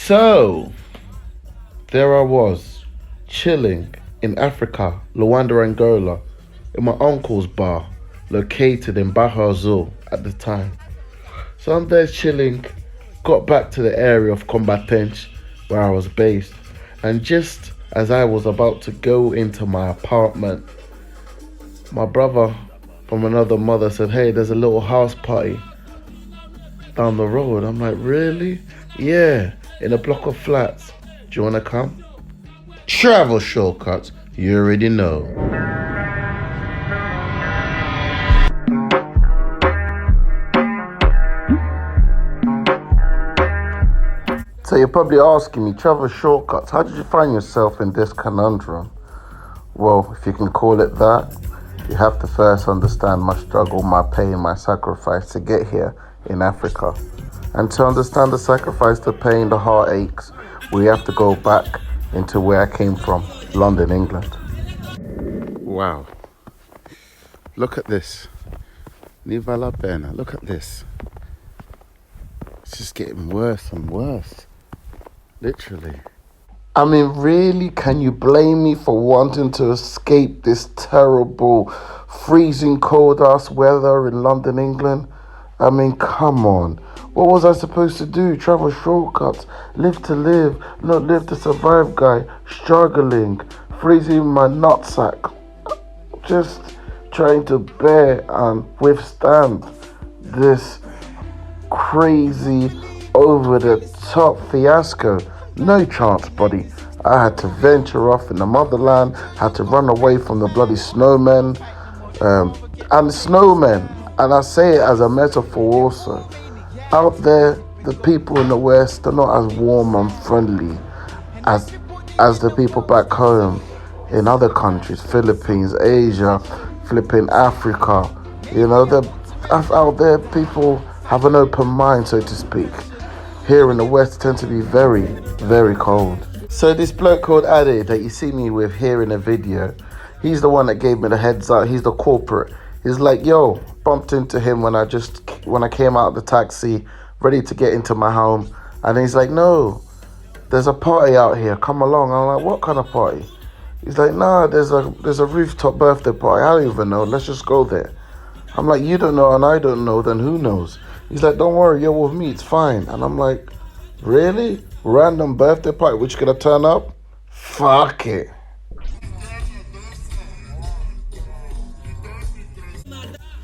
So, there I was, chilling in Africa, Luanda Angola, in my uncle's bar, located in Baja Azul at the time. So I'm there chilling, got back to the area of Combatente where I was based, and just as I was about to go into my apartment, my brother from another mother said, "Hey, there's a little house party down the road." I'm like, "Really?" "Yeah, in a block of flats. Do you want to come?" Travel shortcuts, you already know. So you're probably asking me, travel shortcuts, how did you find yourself in this conundrum? Well, if you can call it that, you have to first understand my struggle, my pain, my sacrifice to get here in Africa. And to understand the sacrifice, the pain, the heartaches, we have to go back into where I came from, London, England. Wow. Look at this. Viva la pena. Look at this. It's just getting worse and worse. Literally. I mean, really, can you blame me for wanting to escape this terrible, freezing cold-ass weather in London, England? I mean, come on. What was I supposed to do? Travel shortcuts, live to live, not live to survive guy, struggling, freezing my nutsack, just trying to bear and withstand this crazy, over-the-top fiasco. No chance, buddy. I had to venture off in the motherland, had to run away from the bloody snowmen, and snowmen, and I say it as a metaphor also. Out there, the people in the West are not as warm and friendly as the people back home in other countries, Philippines, Asia, flipping Africa. You know, out there, people have an open mind, so to speak. Here in the West, tend to be very, very cold. So this bloke called Ade that you see me with here in the video, he's the one that gave me the heads up. He's the corporate. He's like, yo, bumped into him when I came out of the taxi, ready to get into my home. And he's like, "No, there's a party out here. Come along." I'm like, "What kind of party?" He's like, "Nah, there's a rooftop birthday party. I don't even know. Let's just go there." I'm like, "You don't know and I don't know, then who knows?" He's like, "Don't worry, you're with me, it's fine." And I'm like, "Really? Random birthday party, which gonna turn up? Fuck it."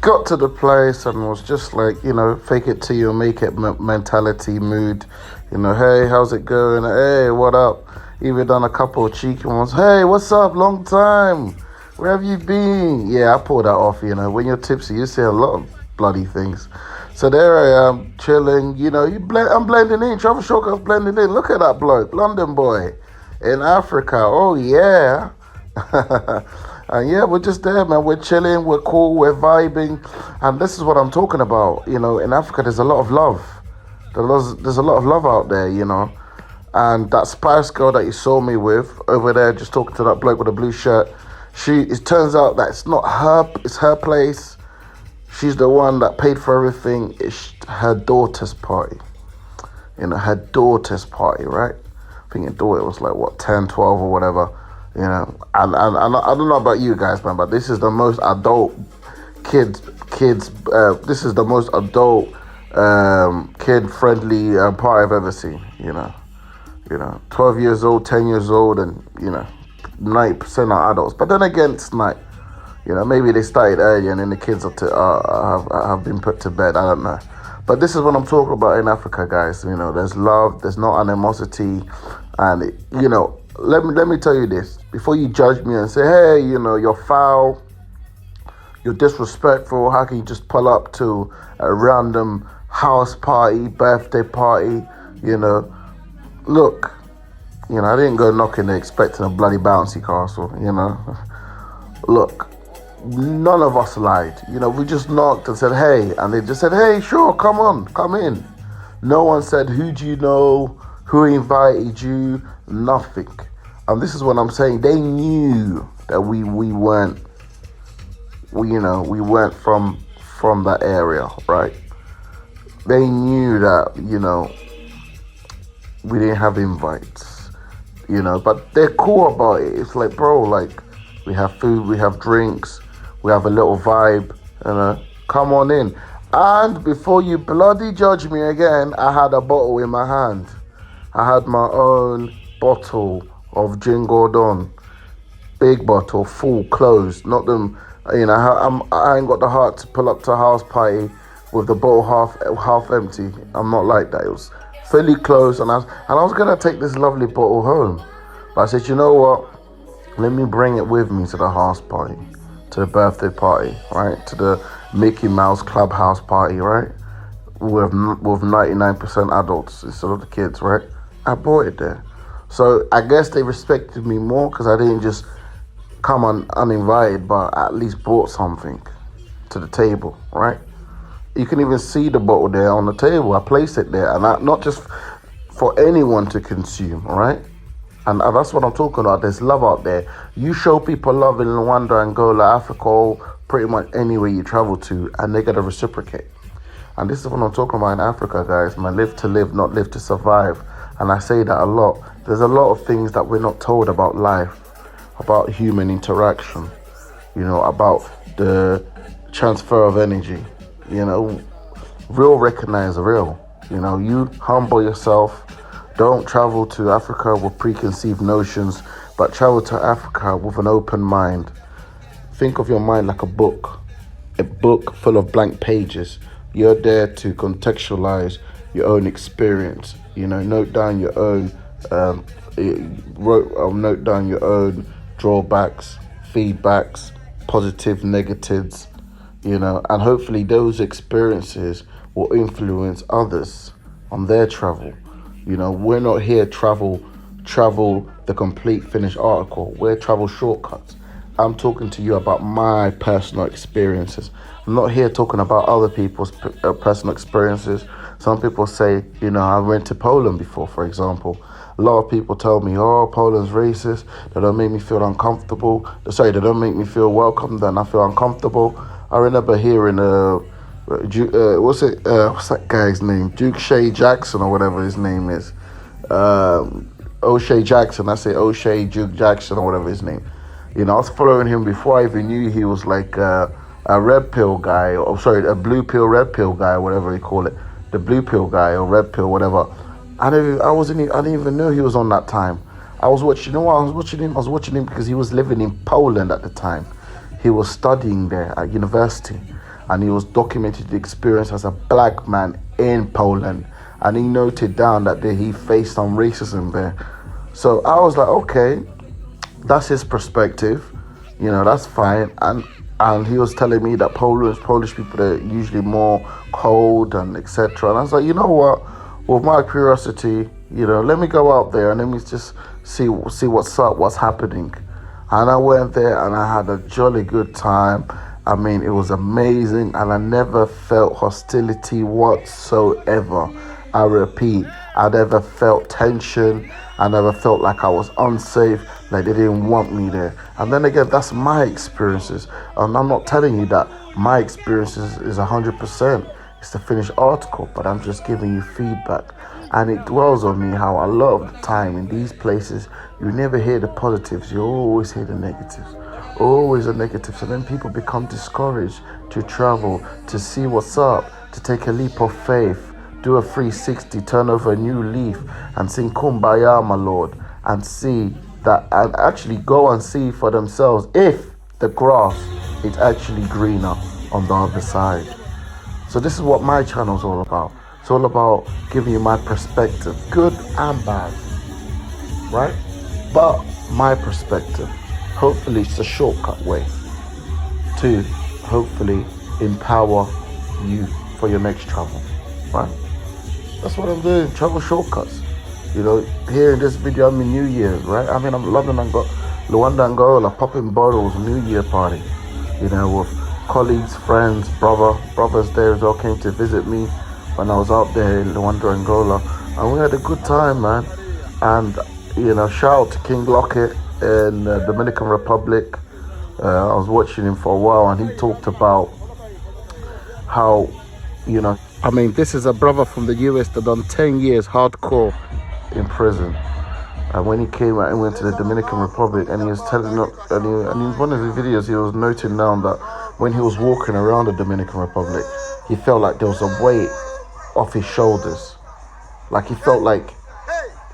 Got to the place and was just like, you know, fake it till you make it mentality, mood. You know, "Hey, how's it going? Hey, what up?" Even done a couple of cheeky ones. "Hey, what's up? Long time. Where have you been?" Yeah, I pull that off, you know. When you're tipsy, you say a lot of bloody things. So there I am, chilling, you know, I'm blending in, travel shortcuts blending in. Look at that bloke, London boy, in Africa, oh yeah. And yeah, we're just there, man, we're chilling, we're cool, we're vibing. And this is what I'm talking about, you know, in Africa, there's a lot of love. There's a lot of love out there, you know. And that Spice girl that you saw me with over there, just talking to that bloke with a blue shirt, it turns out that it's not her, it's her place. She's the one that paid for everything. It's her daughter's party. You know, her daughter's party, right? I think her daughter was like, what, 10, 12 or whatever. You know, and I don't know about you guys, man, but this is the most adult this is the most adult kid-friendly party I've ever seen, you know. 12 years old, 10 years old, and, you know, 90% are adults. But then again, it's night. You know, maybe they started early and then the kids have been put to bed. I don't know. But this is what I'm talking about in Africa, guys. You know, there's love, there's no animosity. And, you know, let me tell you this. Before you judge me and say, "Hey, you know, you're foul, you're disrespectful. How can you just pull up to a random house party, birthday party?" You know, look, you know, I didn't go knocking expecting a bloody bouncy castle, you know. Look. None of us lied. You know, we just knocked and said, "Hey," and they just said, "Hey, sure, come on, come in." No one said, "Who do you know? Who invited you?" Nothing. And this is what I'm saying. They knew that we weren't from that area, right? They knew that, you know, we didn't have invites, you know, but they're cool about it. It's like, bro, like, we have food, we have drinks, we have a little vibe, you know, come on in. And before you bloody judge me again, I had a bottle in my hand. I had my own bottle of Gin Gordon, big bottle, full, closed, not them, you know, I ain't got the heart to pull up to a house party with the bottle half empty. I'm not like that. It was fully closed, and I was gonna take this lovely bottle home, but I said, you know what? Let me bring it with me to the house party, to the birthday party, right? To the Mickey Mouse Clubhouse party, right? With 99% adults instead of the kids, right? I brought it there. So I guess they respected me more because I didn't just come uninvited, but at least brought something to the table, right? You can even see the bottle there on the table. I placed it there, and not just for anyone to consume, right? And that's what I'm talking about. There's love out there. You show people love in Luanda, Angola, Africa, or pretty much anywhere you travel to, and they're gonna reciprocate. And this is what I'm talking about in Africa, guys. Man, live to live, not live to survive. And I say that a lot. There's a lot of things that we're not told about life, about human interaction, you know, about the transfer of energy. You know, real recognize real. You know, you humble yourself. Don't travel to Africa with preconceived notions, but travel to Africa with an open mind. Think of your mind like a book full of blank pages. You're there to contextualize your own experience. You know, note down your own, note down your own drawbacks, feedbacks, positive, negatives. You know, and hopefully those experiences will influence others on their travel. You know, we're not here travel the complete finished article. We're travel shortcuts. I'm talking to you about my personal experiences. I'm not here talking about other people's personal experiences. Some people say, you know, I went to Poland before, for example. A lot of people tell me, oh, Poland's racist. They don't make me feel uncomfortable. Sorry, they don't make me feel welcome. Then I feel uncomfortable. I remember hearing what's that guy's name? Duke Shea Jackson or whatever his name is. O'Shea Jackson. I say O'Shea Duke Jackson or whatever his name. You know, I was following him before I even knew he was like a red pill guy, or sorry, a blue pill, red pill guy, or whatever you call it. The blue pill guy or red pill, whatever. I didn't even know he was on that time. I was watching him because he was living in Poland at the time. He was studying there at university, and he was documenting the experience as a black man in Poland. And he noted down that he faced some racism there. So I was like, okay, that's his perspective. You know, that's fine. And he was telling me that Polish people are usually more cold and etc. And I was like, you know what? With my curiosity, you know, let me go out there and let me just see what's up, what's happening. And I went there and I had a jolly good time. I mean, it was amazing, and I never felt hostility whatsoever. I repeat, I never felt tension. I never felt like I was unsafe, like they didn't want me there. And then again, that's my experiences. And I'm not telling you that my experiences is 100%. It's the finished article, but I'm just giving you feedback. And it dwells on me how a lot of the time in these places, you never hear the positives, you always hear the negatives. Always the negatives. And then people become discouraged to travel, to see what's up, to take a leap of faith, do a 360, turn over a new leaf, and sing Kumbaya, my Lord, and see that, and actually go and see for themselves if the grass is actually greener on the other side. So this is what my channel is all about. It's all about giving you my perspective, good and bad, right? But my perspective, hopefully it's a shortcut way to hopefully empower you for your next travel, right? That's what I'm doing, travel shortcuts. You know, here in this video, I'm in New Year's, right? I mean, I'm London and Luanda Angola, popping bottles, New Year party. You know, with colleagues, friends, brothers there as well came to visit me when I was out there in Luanda Angola. And we had a good time, man. And, you know, shout out to King Lockett in the Dominican Republic. I was watching him for a while, and he talked about how, you know, I mean, this is a brother from the US that done 10 years hardcore in prison. And when he came out and went to the Dominican Republic, and he was telling, and in one of the videos, he was noting down that when he was walking around the Dominican Republic, he felt like there was a weight off his shoulders. Like he felt like,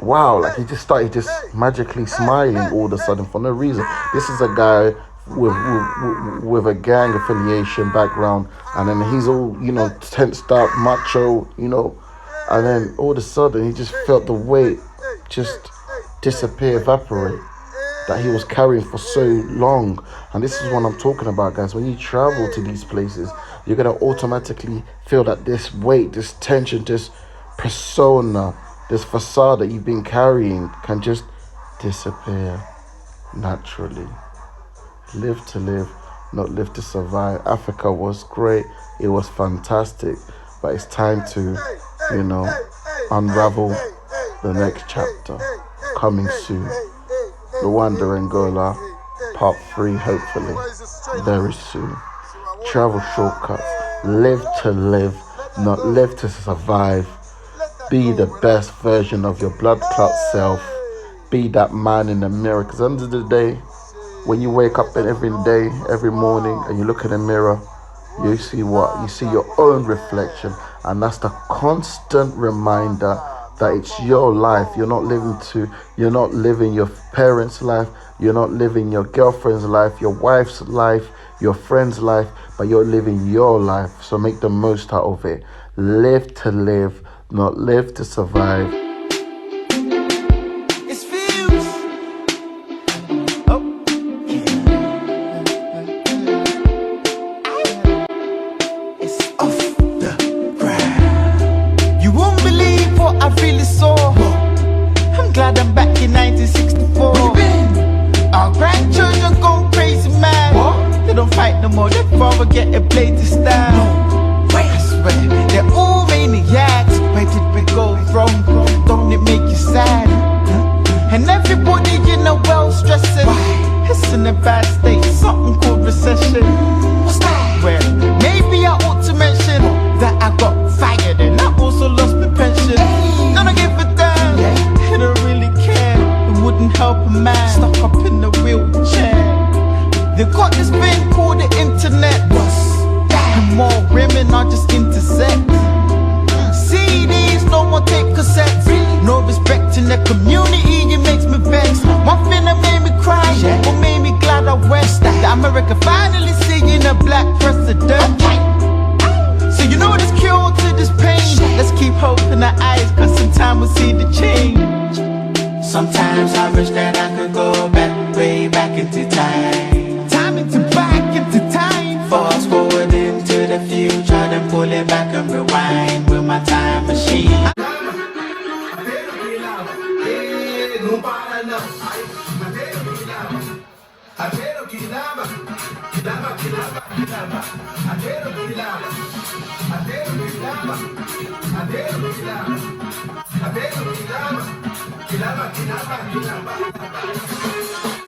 wow, like he just started just magically smiling all of a sudden for no reason. This is a guy with a gang affiliation background, and then he's all, tensed up, macho, and then all of a sudden he just felt the weight just disappear, evaporate, that he was carrying for so long. And this is what I'm talking about, guys. When you travel to these places, you're going to automatically feel that this weight, this tension, this persona, this facade that you've been carrying can just disappear naturally. Live to live, not live to survive. Africa was great, it was fantastic, but it's time to, unravel the next chapter. Coming soon. Luanda Angola, part 3, hopefully, very soon. Travel shortcuts. Live to live, not live to survive. Be the best version of your blood clot self. Be that man in the mirror. Because under the day, when you wake up every day, every morning, and you look in the mirror, you see what? You see your own reflection. And that's the constant reminder that it's your life. You're not living your parents' life, you're not living your girlfriend's life, your wife's life, your friend's life, but you're living your life. So make the most out of it. Live to live, not live to survive. It's views. Oh. It's off the ground. You won't believe what I really saw. I'm glad I'm back in 1964. Our grandchildren gone crazy, man. They don't fight no more, they rather get a blade to stab. I swear, they're all maniacs. Where did we go wrong? Don't it make you sad? And everybody well stressing. It's in a bad state, something called recession. What's that? Well, maybe I ought to mention that I got fired and I also lost my pension. Don't give a damn, I don't really care. It wouldn't help a man stuck up in the wheelchair. They got this thing called the internet. And more women are just intersect. CDs, no one take cassettes. No respect in the community, it makes me vex. One thing that made me cry, what made me glad I west. That America finally seeing a black president. So you know there's cure to this pain. Let's keep hope in our eyes, cause sometime we'll see the change. Sometimes I wish that I could go back, way back into time. Back into time. Fast forward into the future, then pull it back and rewind with my time machine.